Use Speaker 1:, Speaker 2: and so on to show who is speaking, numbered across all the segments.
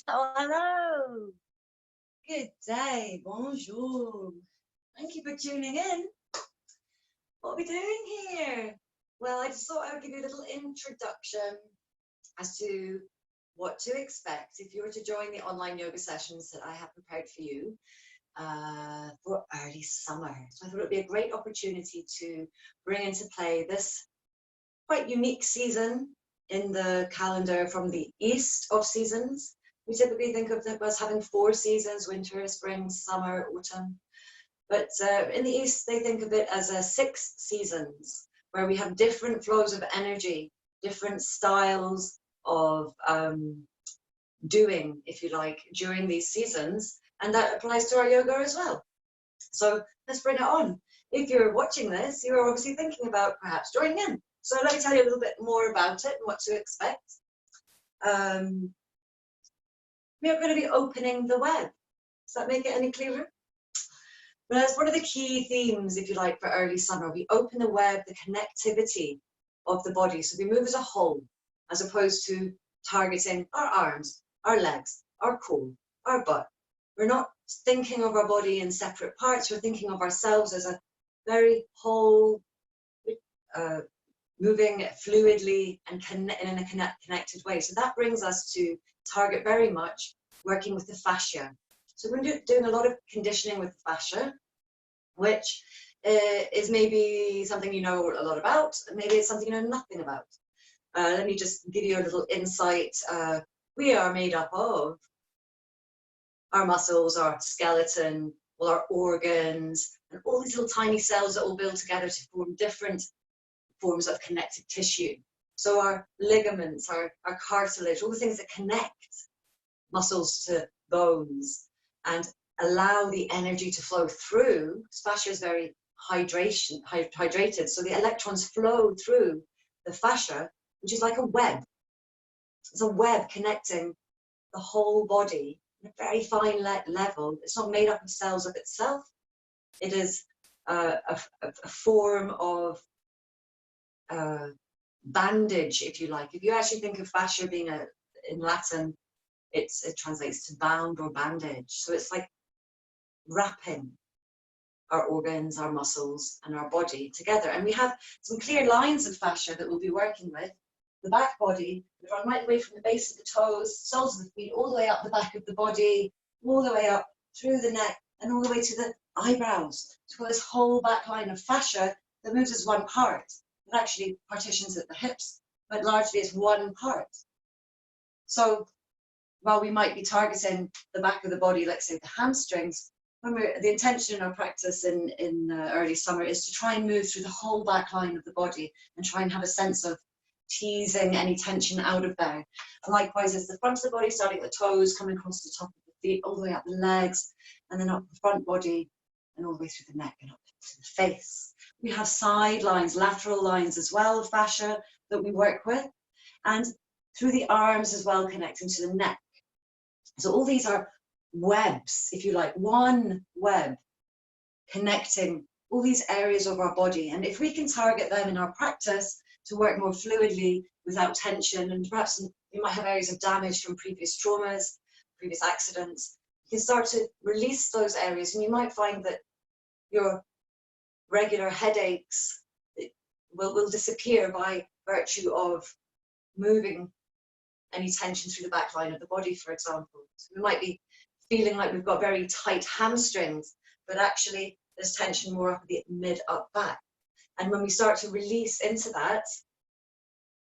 Speaker 1: Oh, hello. Good day. Bonjour. Thank you for tuning in. What are we doing here? Well, I just thought I would give you a little introduction as to what to expect if you were to join the online yoga sessions that I have prepared for you for early summer. So I thought it would be a great opportunity to bring into play this quite unique season in the calendar from the east of seasons. We typically think of them as having 4 seasons: winter, spring, summer, autumn. But in the east, they think of it as 6 seasons, where we have different flows of energy, different styles of doing, if you like, during these seasons. And that applies to our yoga as well. So let's bring it on. If you're watching this, you're obviously thinking about perhaps joining in. So let me tell you a little bit more about it and what to expect. We are going to be opening the web. Does that make it any clearer? Well, that's one of the key themes, if you like, for early summer. We open the web, the connectivity of the body. So we move as a whole, as opposed to targeting our arms, our legs, our core, our butt. We're not thinking of our body in separate parts. We're thinking of ourselves as a very whole, moving fluidly and in a connected way. So that brings us to target very much working with the fascia. So we're doing a lot of conditioning with the fascia, which is maybe something you know a lot about, and maybe it's something you know nothing about. Let me just give you a little insight. We are made up of our muscles, our skeleton, all our organs, and all these little tiny cells that all build together to form different forms of connective tissue. So our ligaments, our cartilage, all the things that connect muscles to bones and allow the energy to flow through. Fascia is very hydrated, so the electrons flow through the fascia, which is like a web. It's a web connecting the whole body at a very fine level. It's not made up of cells of itself. It is a form of bandage, if you like. If you actually think of fascia being in Latin, it translates to bound or bandage. So it's like wrapping our organs, our muscles, and our body together. And we have some clear lines of fascia that we'll be working with. The back body, we run right away from the base of the toes, soles of the feet, all the way up the back of the body, all the way up through the neck, and all the way to the eyebrows. So we've got this whole back line of fascia that moves as one part. It actually partitions at the hips, but largely it's one part. So while we might be targeting the back of the body, let's say the hamstrings, the intention in our practice in early summer is to try and move through the whole back line of the body and try and have a sense of teasing any tension out of there. And likewise, it's the front of the body, starting at the toes, coming across the top of the feet, all the way up the legs, and then up the front body, and all the way through the neck and up to the face. We have side lines, lateral lines as well of fascia that we work with, and through the arms as well, connecting to the neck. So all these are webs, if you like, one web connecting all these areas of our body. And if we can target them in our practice to work more fluidly without tension, and perhaps you might have areas of damage from previous traumas, previous accidents, you can start to release those areas, and you might find that your regular headaches will disappear by virtue of moving any tension through the back line of the body, for example. So we might be feeling like we've got very tight hamstrings, but actually there's tension more up at the mid up back. And when we start to release into that,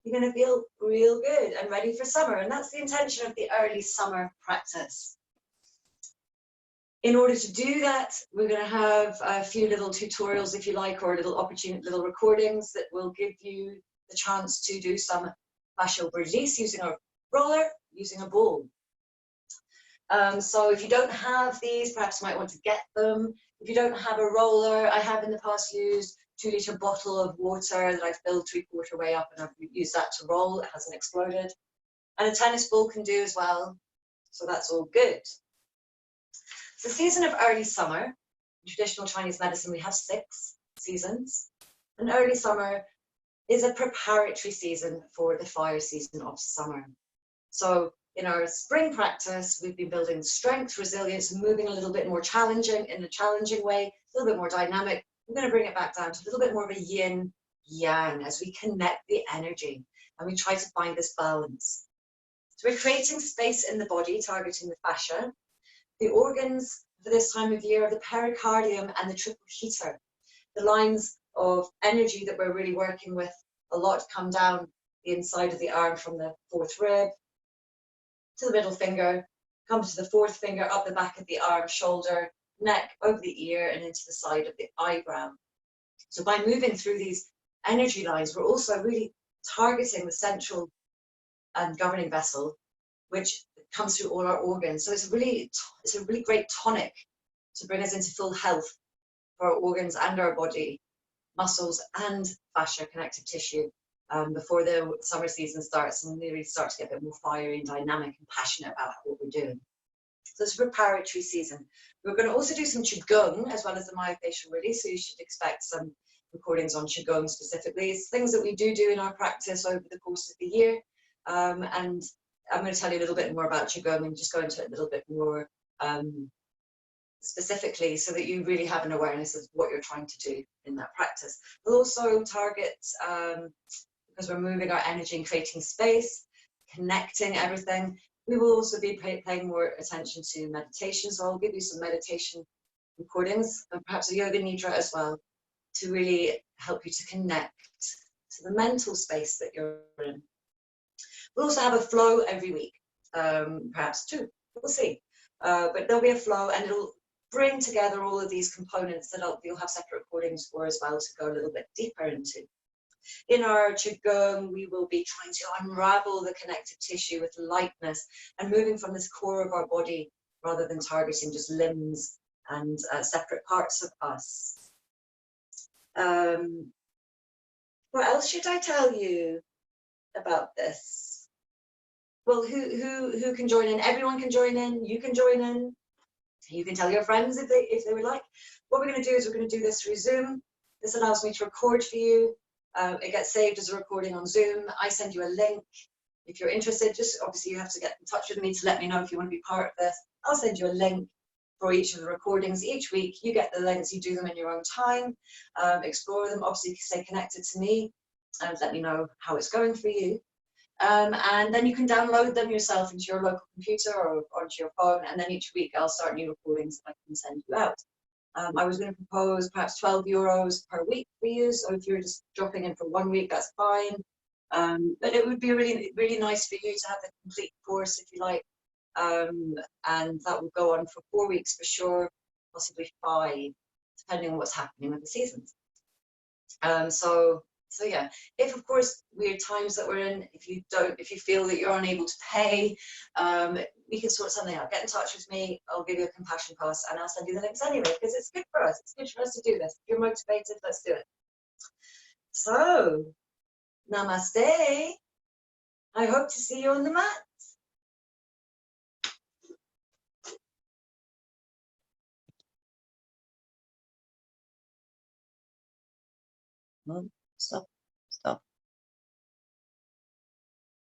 Speaker 1: you're going to feel real good and ready for summer. And that's the intention of the early summer practice. In order to do that, we're going to have a few little tutorials, if you like, or little recordings that will give you the chance to do some fascial release using a roller, using a ball. So if you don't have these, perhaps you might want to get them. If you don't have a roller, I have in the past used 2-litre bottle of water that I've filled 3/4 way up, and I've used that to roll. It hasn't exploded. And a tennis ball can do as well. So that's all good. It's the season of early summer. In traditional Chinese medicine, we have 6 seasons. And early summer is a preparatory season for the fire season of summer. So In our spring practice, we've been building strength, resilience, and moving a little bit more challenging in a challenging way, a little bit more dynamic. We're going to bring it back down to a little bit more of a yin yang as we connect the energy and we try to find this balance. So we're creating space in the body, targeting the fascia. The organs for this time of year are the pericardium and the triple heater. The lines of energy that we're really working with a lot come down the inside of the arm from the fourth rib to the middle finger, come to the fourth finger, up the back of the arm, shoulder, neck, over the ear, and into the side of the eyebrow. So by moving through these energy lines, we're also really targeting the central and governing vessel, which comes through all our organs. So it's a really great tonic to bring us into full health for our organs and our body, muscles and fascia, connective tissue, before the summer season starts and we really start to get a bit more fiery and dynamic and passionate about what we're doing. So it's a preparatory season. We're going to also do some Qigong as well as the myofascial release, so you should expect some recordings on Qigong specifically. It's things that we do in our practice over the course of the year, and I'm going to tell you a little bit more about Qigong and just go into it a little bit more specifically so that you really have an awareness of what you're trying to do in that practice. We'll also target, because we're moving our energy and creating space, connecting everything, we will also be paying more attention to meditation. So I'll give you some meditation recordings and perhaps a yoga nidra as well to really help you to connect to the mental space that you're in. We'll also have a flow every week, perhaps two, we'll see. But there'll be a flow and it'll bring together all of these components that you'll have separate recordings for as well to go a little bit deeper into. In our Qigong, we will be trying to unravel the connective tissue with lightness and moving from this core of our body rather than targeting just limbs and separate parts of us. What else should I tell you about this? Well, who can join in? Everyone can join in. You can join in. You can tell your friends if they would like. What we're going to do is we're going to do this through Zoom. This allows me to record for you. It gets saved as a recording on Zoom. I send you a link. If you're interested, just obviously you have to get in touch with me to let me know if you want to be part of this. I'll send you a link for each of the recordings each week. You get the links, you do them in your own time, explore them. Obviously, stay connected to me and let me know how it's going for you. And then you can download them yourself into your local computer or onto your phone. And then each week I'll start new recordings that I can send you out. I was going to propose perhaps €12 per week for you. So if you're just dropping in for 1 week, that's fine. But it would be really, really nice for you to have the complete course if you like. And that will go on for 4 weeks for sure, possibly 5, depending on what's happening with the seasons. So yeah, if of course weird times that we're in, if you feel that you're unable to pay, we can sort something out. Get in touch with me. I'll give you a compassion pass and I'll send you the links anyway, because it's good for us. It's good for us to do this. If you're motivated, let's do it. So, namaste. I hope to see you on the mat. Stop.